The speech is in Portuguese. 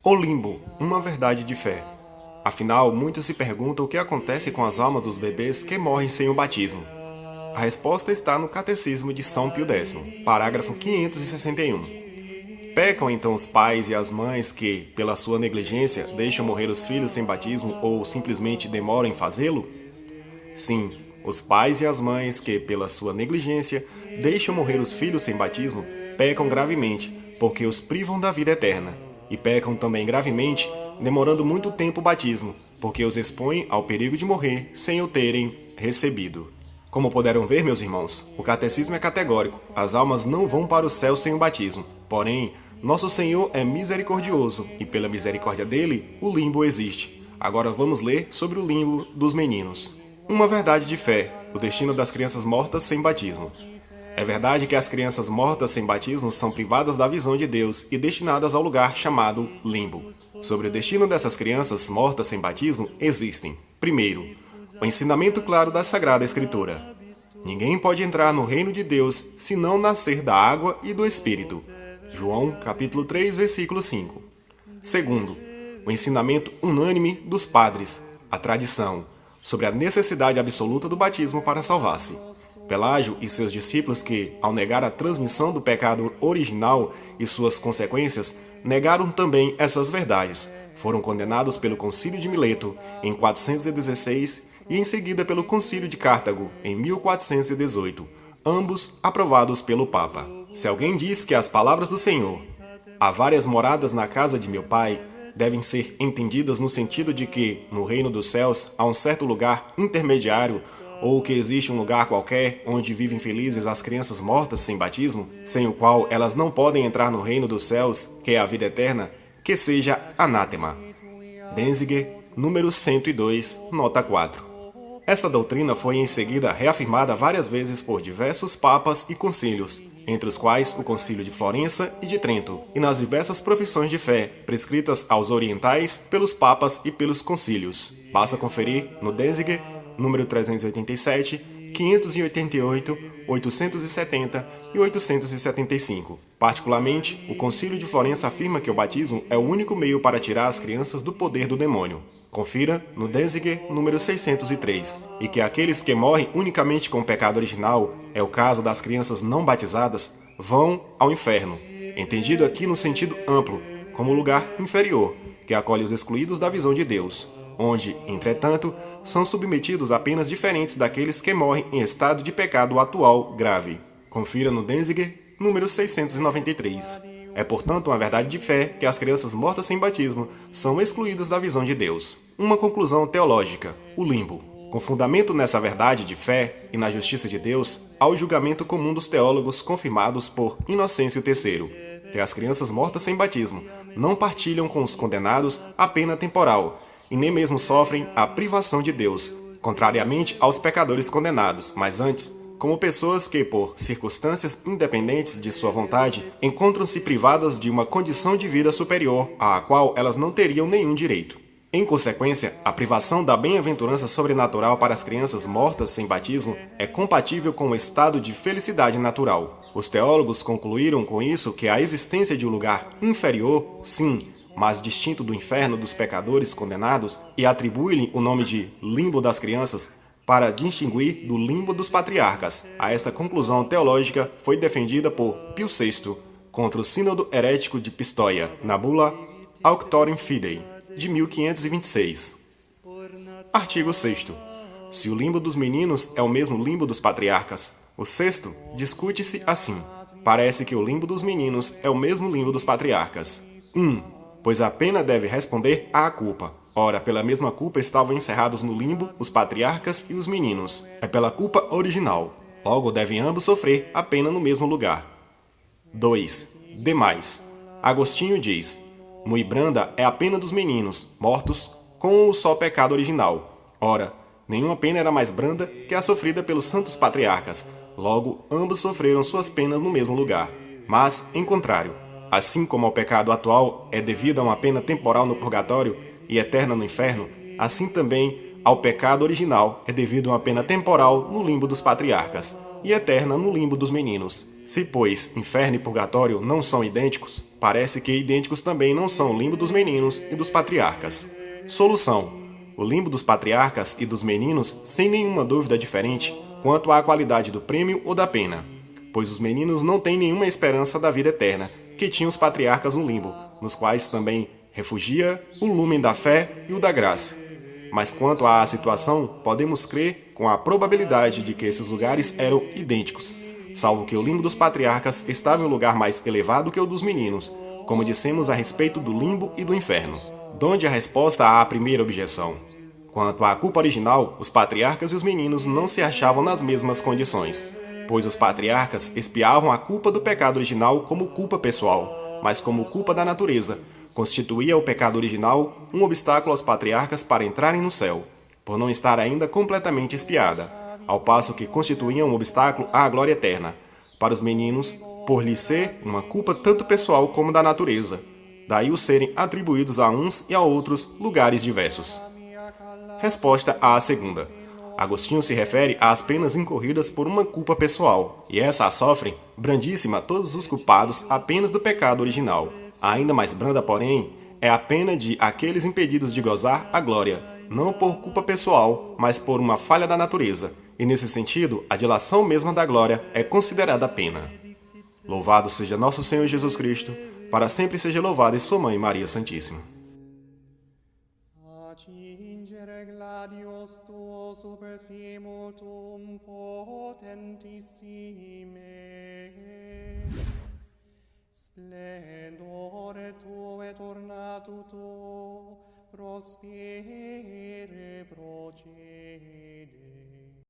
O limbo, uma verdade de fé. Afinal, muitos se perguntam o que acontece com as almas dos bebês que morrem sem o batismo. A resposta está no Catecismo de São Pio X, parágrafo 561. Pecam então os pais e as mães que, pela sua negligência, deixam morrer os filhos sem batismo ou simplesmente demoram em fazê-lo? Sim, os pais e as mães que, pela sua negligência, deixam morrer os filhos sem batismo, pecam gravemente, porque os privam da vida eterna. E pecam também gravemente, demorando muito tempo o batismo, porque os expõem ao perigo de morrer sem o terem recebido. Como puderam ver, meus irmãos, o catecismo é categórico: as almas não vão para o céu sem o batismo. Porém, nosso Senhor é misericordioso e, pela misericórdia dele, o limbo existe. Agora vamos ler sobre o limbo dos meninos. Uma verdade de fé: o destino das crianças mortas sem batismo. É verdade que as crianças mortas sem batismo são privadas da visão de Deus e destinadas ao lugar chamado limbo. Sobre o destino dessas crianças mortas sem batismo existem, primeiro, o ensinamento claro da Sagrada Escritura. Ninguém pode entrar no reino de Deus se não nascer da água e do Espírito. João capítulo 3, versículo 5. Segundo, o ensinamento unânime dos padres, a tradição, sobre a necessidade absoluta do batismo para salvar-se. Pelágio e seus discípulos que, ao negar a transmissão do pecado original e suas consequências, negaram também essas verdades. Foram condenados pelo Concílio de Mileto, em 416, e em seguida pelo Concílio de Cartago, em 1418, ambos aprovados pelo Papa. Se alguém diz que as palavras do Senhor, há várias moradas na casa de meu Pai, devem ser entendidas no sentido de que, no reino dos céus, há um certo lugar intermediário, ou que existe um lugar qualquer onde vivem felizes as crianças mortas sem batismo, sem o qual elas não podem entrar no reino dos céus, que é a vida eterna, que seja anátema. Denziger, número 102, nota 4. Esta doutrina foi em seguida reafirmada várias vezes por diversos papas e concílios, entre os quais o Concílio de Florença e de Trento, e nas diversas profissões de fé prescritas aos orientais pelos papas e pelos concílios. Basta conferir no Denziger, número 387, 588, 870 e 875. Particularmente, o Concílio de Florença afirma que o batismo é o único meio para tirar as crianças do poder do demônio. Confira no Denziger, número 603, e que aqueles que morrem unicamente com o pecado original, é o caso das crianças não batizadas, vão ao inferno, entendido aqui no sentido amplo, como lugar inferior, que acolhe os excluídos da visão de Deus, onde, entretanto, são submetidos a penas diferentes daqueles que morrem em estado de pecado atual grave. Confira no Denziger, número 693. É, portanto, uma verdade de fé que as crianças mortas sem batismo são excluídas da visão de Deus. Uma conclusão teológica: o limbo. Com fundamento nessa verdade de fé e na justiça de Deus, há o julgamento comum dos teólogos confirmados por Inocêncio III, que as crianças mortas sem batismo não partilham com os condenados a pena temporal, e nem mesmo sofrem a privação de Deus, contrariamente aos pecadores condenados, mas antes, como pessoas que, por circunstâncias independentes de sua vontade, encontram-se privadas de uma condição de vida superior à qual elas não teriam nenhum direito. Em consequência, a privação da bem-aventurança sobrenatural para as crianças mortas sem batismo é compatível com o estado de felicidade natural. Os teólogos concluíram com isso que a existência de um lugar inferior, sim, mas distinto do inferno dos pecadores condenados, e atribui-lhe o nome de limbo das crianças para distinguir do limbo dos patriarcas. A esta conclusão teológica foi defendida por Pio VI contra o Sínodo Herético de Pistoia, na bula Auctorem Fidei, de 1526. Artigo 6º. Se o limbo dos meninos é o mesmo limbo dos patriarcas, o sexto discute-se assim: parece que o limbo dos meninos é o mesmo limbo dos patriarcas. 1. Pois a pena deve responder à culpa. Ora, pela mesma culpa estavam encerrados no limbo os patriarcas e os meninos. É pela culpa original. Logo, devem ambos sofrer a pena no mesmo lugar. 2. Demais. Agostinho diz: muito branda é a pena dos meninos, mortos, com o só pecado original. Ora, nenhuma pena era mais branda que a sofrida pelos santos patriarcas. Logo, ambos sofreram suas penas no mesmo lugar. Mas, em contrário, assim como ao pecado atual é devido a uma pena temporal no purgatório e eterna no inferno, assim também ao pecado original é devido a uma pena temporal no limbo dos patriarcas e eterna no limbo dos meninos. Se, pois, inferno e purgatório não são idênticos, parece que idênticos também não são o limbo dos meninos e dos patriarcas. Solução: o limbo dos patriarcas e dos meninos, sem nenhuma dúvida, é diferente quanto à qualidade do prêmio ou da pena, pois os meninos não têm nenhuma esperança da vida eterna que tinham os patriarcas no limbo, nos quais também refugia o lumen da fé e o da graça. Mas quanto à situação, podemos crer com a probabilidade de que esses lugares eram idênticos, salvo que o limbo dos patriarcas estava em um lugar mais elevado que o dos meninos, como dissemos a respeito do limbo e do inferno. Donde a resposta à primeira objeção. Quanto à culpa original, os patriarcas e os meninos não se achavam nas mesmas condições, pois os patriarcas expiavam a culpa do pecado original como culpa pessoal, mas como culpa da natureza. Constituía o pecado original um obstáculo aos patriarcas para entrarem no céu, por não estar ainda completamente expiada, ao passo que constituía um obstáculo à glória eterna, para os meninos, por lhe ser uma culpa tanto pessoal como da natureza, daí os serem atribuídos a uns e a outros lugares diversos. Resposta à segunda. Agostinho se refere às penas incorridas por uma culpa pessoal, e essa a sofrem, brandíssima, todos os culpados apenas do pecado original. A ainda mais branda, porém, é a pena de aqueles impedidos de gozar a glória, não por culpa pessoal, mas por uma falha da natureza, e nesse sentido, a dilação mesma da glória é considerada pena. Louvado seja nosso Senhor Jesus Cristo, para sempre seja louvada e sua Mãe Maria Santíssima. Accingere gladios tuo super fimutum potentissime. Splendore tuo et ornatuto prospere